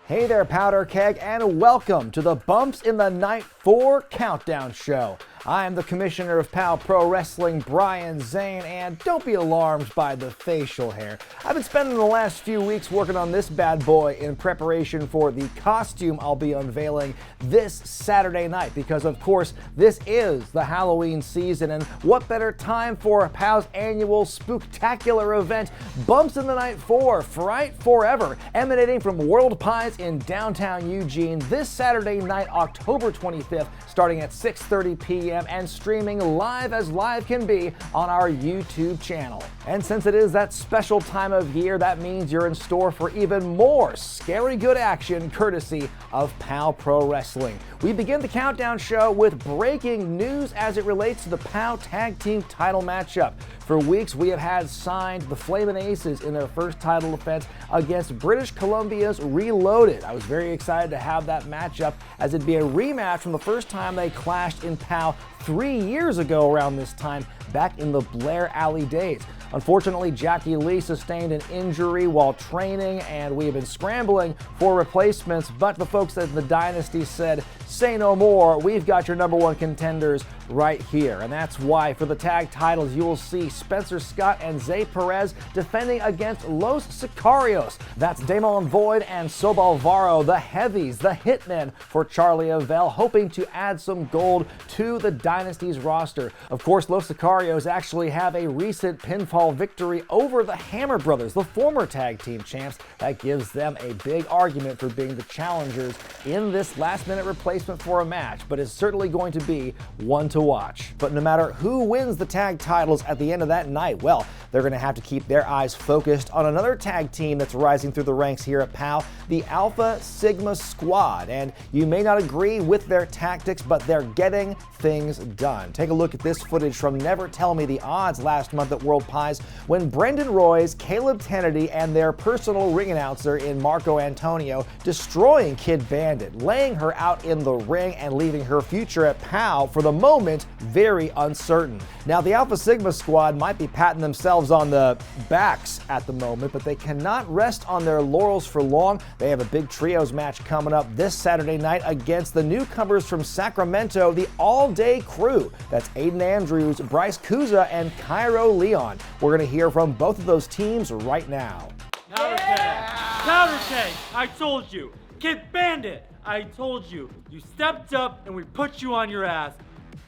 Hey there, Powder Keg, and welcome to the Bumps in the Night 4 Countdown Show. I am the Commissioner of POW Pro Wrestling, Brian Zane, and don't be alarmed by the facial hair. I've been spending the last few weeks working on this bad boy in preparation for the costume I'll be unveiling this Saturday night, because of course this is the Halloween season, and what better time for POW's annual Spooktacular event, Bumps in the Night 4, Fright Forever, emanating from Whirled Pies in downtown Eugene this Saturday night, October 25th, starting at 6:30 p.m. and streaming live as live can be on our YouTube channel. And since it is that special time of year, that means you're in store for even more scary good action courtesy of POW Pro Wrestling. We begin the countdown show with breaking news as it relates to the POW Tag Team title matchup. For weeks, we have had signed the Flamin' Aces in their first title defense against British Columbia's Reloaded. I was very excited to have that matchup, as it'd be a rematch from the first time they clashed in POW 3 years ago around this time, back in the Blair Alley days. Unfortunately, Jackie Lee sustained an injury while training, and we have been scrambling for replacements, but the folks at the Dynasty said, say no more, we've got your number one contenders right here. And that's why for the tag titles, you will see Spencer Scott and Zay Perez defending against Los Sicarios. That's Damon Void and Sobal Varro, the heavies, the hitmen for Charlie Avell, hoping to add some gold to the Dynasty's roster. Of course, Los Sicarios actually have a recent pinfall victory over the Hammer Brothers, the former tag team champs. That gives them a big argument for being the challengers in this last-minute replacement for a match, but it's certainly going to be one to watch. But no matter who wins the tag titles at the end of that night, well, they're going to have to keep their eyes focused on another tag team that's rising through the ranks here at POW, the Alpha Sigma Squad. And you may not agree with their tactics, but they're getting things done. Take a look at this footage from Never Tell Me the Odds last month at Whirled Pies, when Brendan Royce, Caleb Kennedy, and their personal ring announcer in Marco Antonio destroying Kid Bandit, laying her out in the ring and leaving her future at POW for the moment very uncertain. Now, the Alpha Sigma Squad might be patting themselves on the backs at the moment, but they cannot rest on their laurels for long. They have a big trios match coming up this Saturday night against the newcomers from Sacramento, the All Day Crew. That's Aiden Andrews, Bryce Kuza, and Cairo Leon. We're going to hear from both of those teams right now. Powder Keg, I told you. Kid Bandit, I told you. You stepped up and we put you on your ass.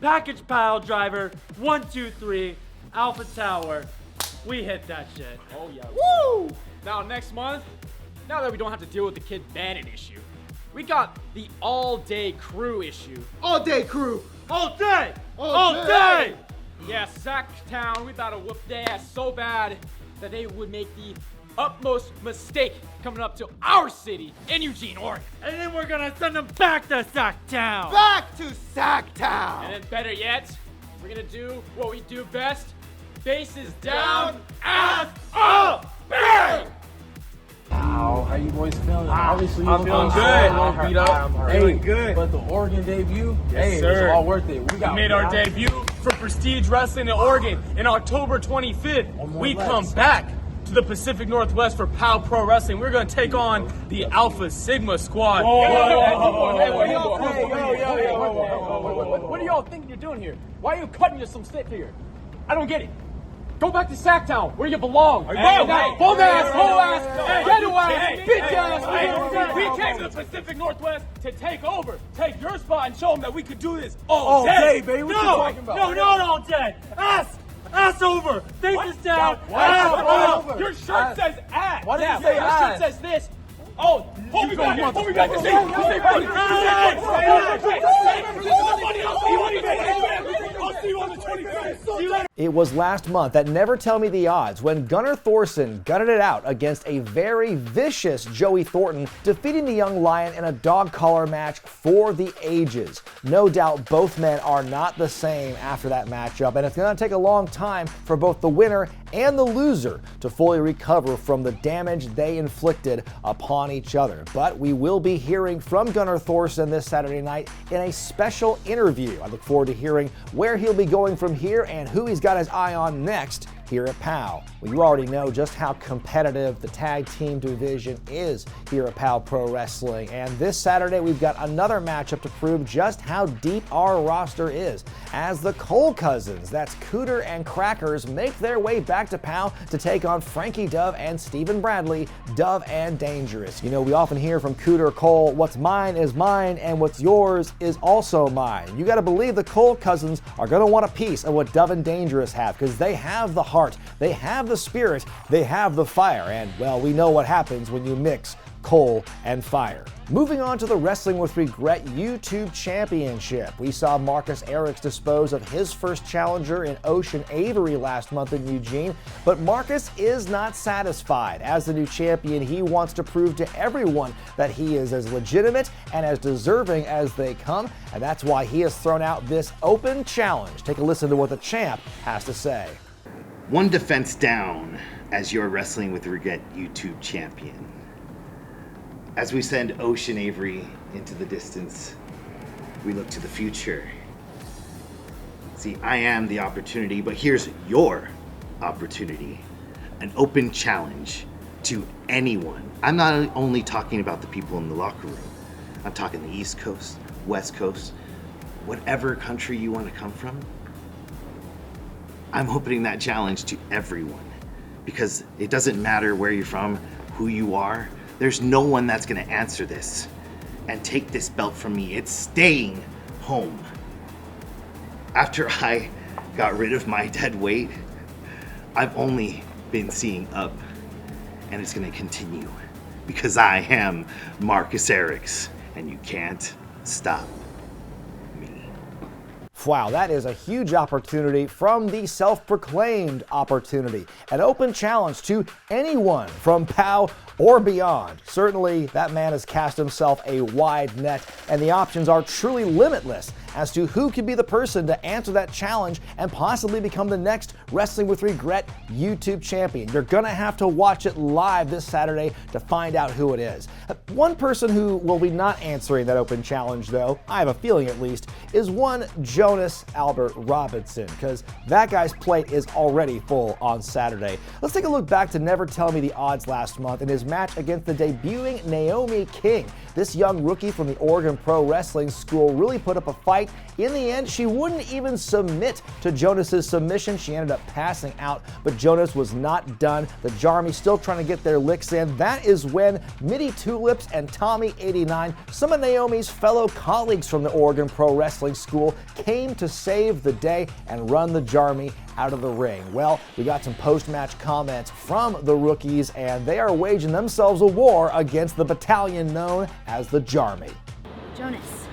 Package pile driver, 1, 2, 3, Alpha Tower. We hit that shit. Oh yeah. Woo! Now next month, now that we don't have to deal with the Kid Bandit issue, we got the All Day Crew issue. All Day Crew! All day! All day! Yeah, Sacktown, we thought to whoop their ass so bad that they would make the utmost mistake coming up to our city in Eugene, Oregon. And then we're gonna send them back to Sacktown! Back to Sacktown! And then better yet, we're gonna do what we do best. Faces down, ass up, bang! How you boys feeling? Obviously, I'm feeling good. Beat up. Feeling good. But the Oregon debut, Yes, it sir. was all worth it. We made our debut for Prestige Wrestling in Oregon in October 25th. We come back to the Pacific Northwest for POW Pro Wrestling. We're going to take on the Alpha Sigma Squad. What are y'all thinking you're doing here? Why are you cutting us some stick here? I don't get it. Go back to Sacktown, where you belong. Whole ass, ghetto ass, bitch ass. We came to the Pacific Northwest to take over, take your spot, and show them that we could do this all day, baby. What no, you talking about? No, not all day. Ass over. Faces down. Ass up. Your shirt says ass. Why did you Yeah, say your ass? shirt says this. Oh, hold me back. Hold me back. I'll see you on the 25th. See you later. It was last month at Never Tell Me the Odds when Gunnar Thorson gutted it out against a very vicious Joey Thornton, defeating the young lion in a dog collar match for the ages. No doubt both men are not the same after that matchup, and it's going to take a long time for both the winner and the loser to fully recover from the damage they inflicted upon each other. But we will be hearing from Gunnar Thorson this Saturday night in a special interview. I look forward to hearing where he'll be going from here and who he's got his eye on next here at POW. Well, you already know just how competitive the tag team division is here at POW Pro Wrestling, and this Saturday we've got another matchup to prove just how deep our roster is, as the Cole Cousins, that's Cooter and Crackers, make their way back to POW to take on Frankie Dove and Stephen Bradley, Dove and Dangerous. You know, we often hear from Cooter Cole, what's mine is mine and what's yours is also mine. You gotta believe the Cole Cousins are gonna want a piece of what Dove and Dangerous have, because they have the heart, they have the spirit, they have the fire, and well, we know what happens when you mix coal and fire. Moving on to the Wrestling with Regret YouTube Championship. We saw Marcus Erics dispose of his first challenger in Ocean Avery last month in Eugene, but Marcus is not satisfied. As the new champion, he wants to prove to everyone that he is as legitimate and as deserving as they come, and that's why he has thrown out this open challenge. Take a listen to what the champ has to say. One defense down as your Wrestling with Regret YouTube champion. As we send Ocean Avery into the distance, we look to the future. See, I am the opportunity, but here's your opportunity. An open challenge to anyone. I'm not only talking about the people in the locker room. I'm talking the East Coast, West Coast, whatever country you want to come from. I'm opening that challenge to everyone, because it doesn't matter where you're from, who you are. There's no one that's gonna answer this and take this belt from me. It's staying home. After I got rid of my dead weight, I've only been seeing up, and it's gonna continue, because I am Marcus Erics, and you can't stop me. Wow, that is a huge opportunity from the self-proclaimed opportunity. An open challenge to anyone from POW or beyond. Certainly, that man has cast himself a wide net, and the options are truly limitless as to who could be the person to answer that challenge and possibly become the next Wrestling with Regret YouTube champion. You're gonna have to watch it live this Saturday to find out who it is. One person who will be not answering that open challenge, though, I have a feeling at least, is one Jonas Albert Robinson, because that guy's plate is already full on Saturday. Let's take a look back to Never Tell Me the Odds last month in his match against the debuting Naomi King. This young rookie from the Oregon Pro Wrestling School really put up a fight. In the end, she wouldn't even submit to Jonas's submission. She ended up passing out, but Jonas was not done. The Jarmy still trying to get their licks in. That is when Mitty Tulips and Tommy89, some of Naomi's fellow colleagues from the Oregon Pro Wrestling School, came to save the day and run the Jarmy out of the ring. Well, we got some post-match comments from the rookies, and they are waging themselves a war against the battalion known as the Jarmy. Jonas,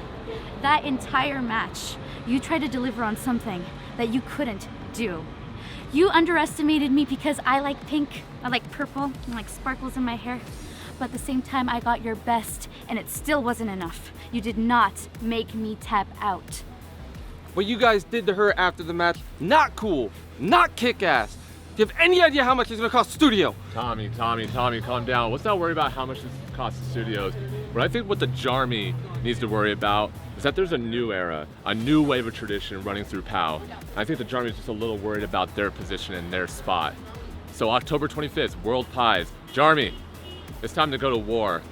that entire match, you tried to deliver on something that you couldn't do. You underestimated me because I like pink, I like purple, I like sparkles in my hair. But at the same time, I got your best, and it still wasn't enough. You did not make me tap out. What you guys did to her after the match, not cool, not kick-ass. Do you have any idea how much it's gonna cost studio? Tommy, calm down. Let's not worry about how much this costs the studios. But I think what the Jarmy needs to worry about is that there's a new era, a new wave of tradition running through POW. I think the Jarmy is just a little worried about their position and their spot. So October 25th, Whirled Pies. Jarmy, it's time to go to war.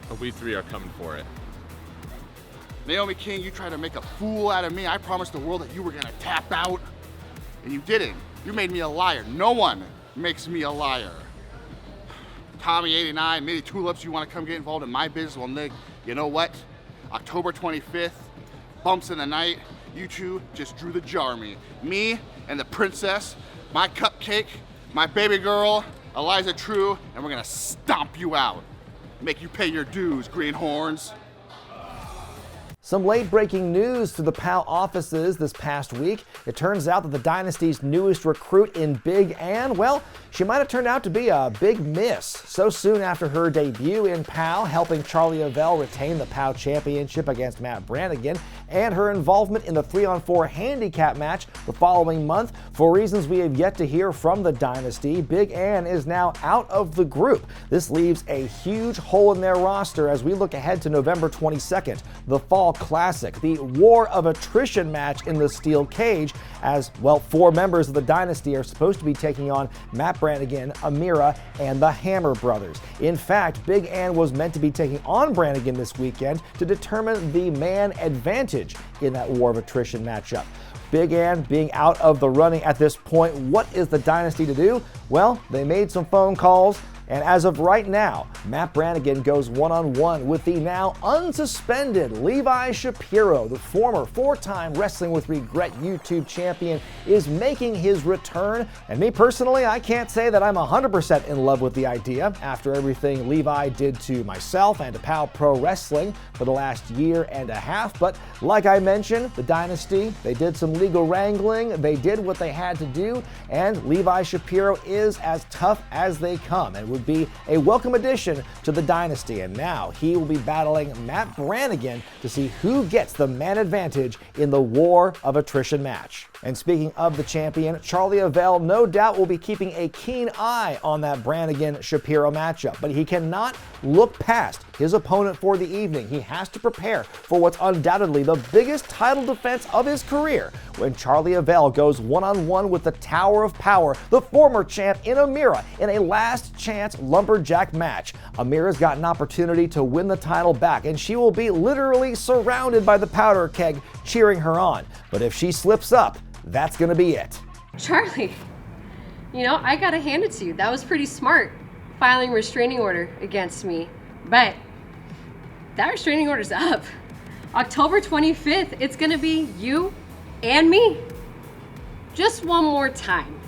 And we three are coming for it. Naomi King, you tried to make a fool out of me. I promised the world that you were gonna tap out, and you didn't. You made me a liar. No one makes me a liar. Tommy89, Mitty Tulips, you wanna come get involved in my business? Well, Nick, you know what? October 25th, bumps in the night, you two just drew the Jarmy. Me and the princess, my cupcake, my baby girl, Eliza True, and we're gonna stomp you out. Make you pay your dues, greenhorns. Some late-breaking news to the POW offices this past week. It turns out that the Dynasty's newest recruit in Big Ann, well, she might have turned out to be a big miss. So soon after her debut in POW, helping Charlie Ovell retain the POW championship against Matt Brannigan, and her involvement in the 3-on-4 handicap match the following month, for reasons we have yet to hear from the Dynasty, Big Ann is now out of the group. This leaves a huge hole in their roster as we look ahead to November 22nd, the Fall classic, the War of Attrition match in the steel cage, as, well, 4 members of the Dynasty are supposed to be taking on Matt Brannigan, Amira, and the Hammer Brothers. In fact, Big Ann was meant to be taking on Brannigan this weekend to determine the man advantage in that War of Attrition matchup. Big Ann being out of the running at this point, what is the Dynasty to do? Well, they made some phone calls, and as of right now, Matt Brannigan goes one-on-one with the now unsuspended Levi Shapiro. The former 4-time Wrestling with Regret YouTube champion is making his return. And me personally, I can't say that I'm 100% in love with the idea after everything Levi did to myself and to POW Pro Wrestling for the last year and a half. But like I mentioned, the Dynasty, they did some legal wrangling, they did what they had to do, and Levi Shapiro is as tough as they come and would be a welcome addition to the Dynasty. And now he will be battling Matt Brannigan to see who gets the man advantage in the War of Attrition match. And speaking of the champion, Charlie Avell no doubt will be keeping a keen eye on that Brannigan-Shapiro matchup, but he cannot look past his opponent for the evening. He has to prepare for what's undoubtedly the biggest title defense of his career when Charlie Avell goes one-on-one with the Tower of Power, the former champ in Amira, in a last-chance lumberjack match. Amira's got an opportunity to win the title back, and she will be literally surrounded by the powder keg cheering her on. But if she slips up, that's gonna be it. Charlie, you know, I gotta hand it to you. That was pretty smart, filing a restraining order against me. But that restraining order's up. October 25th, it's gonna be you and me. Just one more time.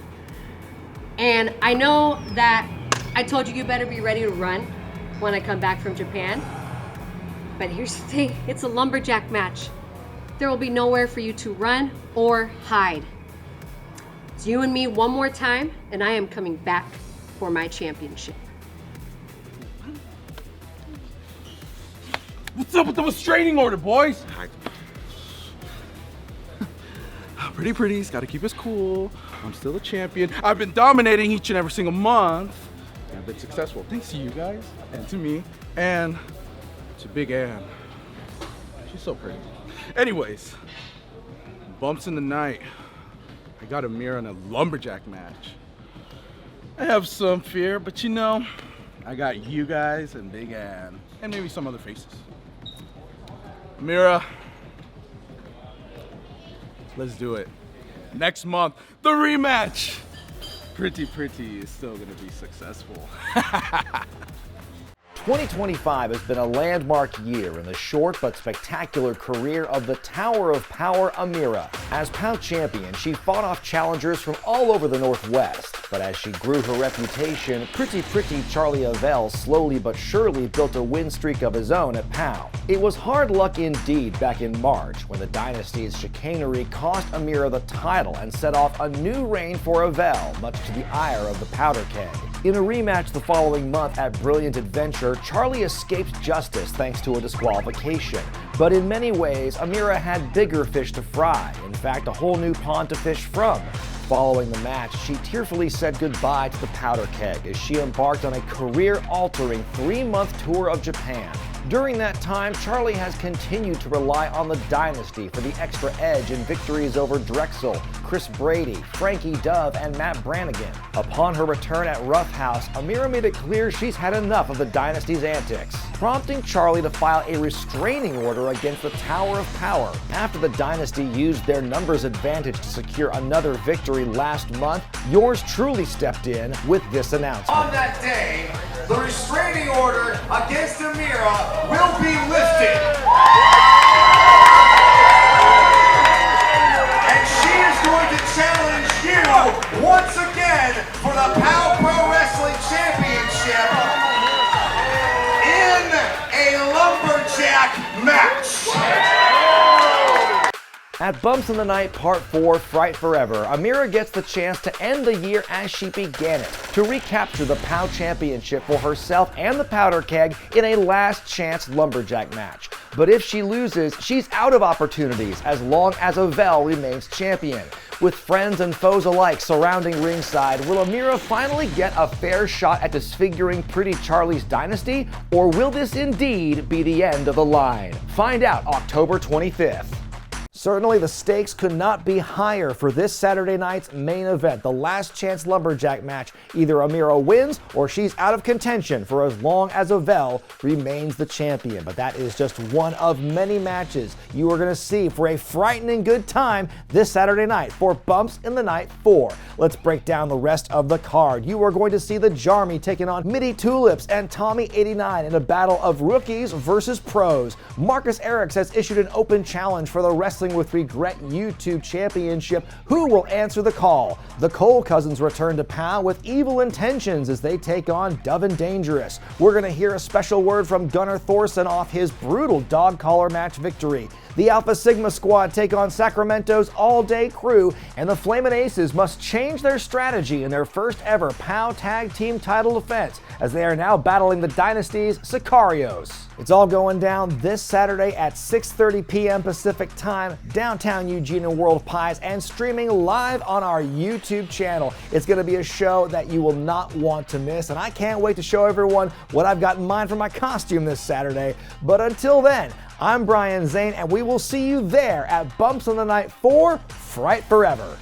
And I know that I told you better be ready to run when I come back from Japan. But here's the thing, it's a lumberjack match. There will be nowhere for you to run or hide. It's you and me one more time, and I am coming back for my championship. What's up with the restraining order, boys? Pretty pretty's gotta keep us cool. I'm still a champion. I've been dominating each and every single month. And I've been successful thanks to you guys, and to me, and to Big Ann. She's so pretty. Anyways, bumps in the night. I got Amira in a lumberjack match. I have some fear, but you know, I got you guys and Big Ann, and maybe some other faces. Amira, let's do it. Next month, the rematch. Pretty Pretty is still gonna be successful. 2025 has been a landmark year in the short but spectacular career of the Tower of Power Amira. As POW champion, she fought off challengers from all over the Northwest. But as she grew her reputation, Pretty Charlie Avell slowly but surely built a win streak of his own at POW. It was hard luck indeed back in March when the Dynasty's chicanery cost Amira the title and set off a new reign for Avell, much to the ire of the powder keg. In a rematch the following month at Brilliant Adventure, Charlie escaped justice thanks to a disqualification. But in many ways, Amira had bigger fish to fry. In fact, a whole new pond to fish from. Following the match, she tearfully said goodbye to the powder keg as she embarked on a career-altering 3-month tour of Japan. During that time, Charlie has continued to rely on the Dynasty for the extra edge in victories over Drexel, Chris Brady, Frankie Dove, and Matt Brannigan. Upon her return at Rough House, Amira made it clear she's had enough of the Dynasty's antics, prompting Charlie to file a restraining order against the Tower of Power. After the Dynasty used their numbers advantage to secure another victory last month, yours truly stepped in with this announcement. On that day, the restraining order against Amira will be lifted. And she is going to challenge you once again for the POW Pro Wrestling Championship in a lumberjack match. At Bumps in the Night Part 4, Fright Forever, Amira gets the chance to end the year as she began it, to recapture the POW Championship for herself and the powder keg in a last-chance lumberjack match. But if she loses, she's out of opportunities as long as Avell remains champion. With friends and foes alike surrounding ringside, will Amira finally get a fair shot at disfiguring Pretty Charlie's dynasty, or will this indeed be the end of the line? Find out October 25th. Certainly the stakes could not be higher for this Saturday night's main event, the Last Chance Lumberjack match. Either Amira wins or she's out of contention for as long as Avell remains the champion. But that is just one of many matches you are going to see for a frightening good time this Saturday night for Bumps in the Night 4. Let's break down the rest of the card. You are going to see the Jarmy taking on Mitty Tulips and Tommy 89 in a battle of rookies versus pros. Marcus Erics has issued an open challenge for the Wrestling with Regret YouTube Championship. Who will answer the call? The Cole Cousins return to POW with evil intentions as they take on Dove and Dangerous. We're going to hear a special word from Gunnar Thorson off his brutal dog collar match victory. The Alpha Sigma squad take on Sacramento's all-day crew, and the Flamin' Aces must change their strategy in their first ever POW Tag Team title defense as they are now battling the Dynasty's Sicarios. It's all going down this Saturday at 6:30 p.m. Pacific Time, downtown Eugene and Whirled Pies, and streaming live on our YouTube channel. It's going to be a show that you will not want to miss, and I can't wait to show everyone what I've got in mind for my costume this Saturday. But until then, I'm Brian Zane, and we will see you there at Bumps in the Night 4, Fright Forever.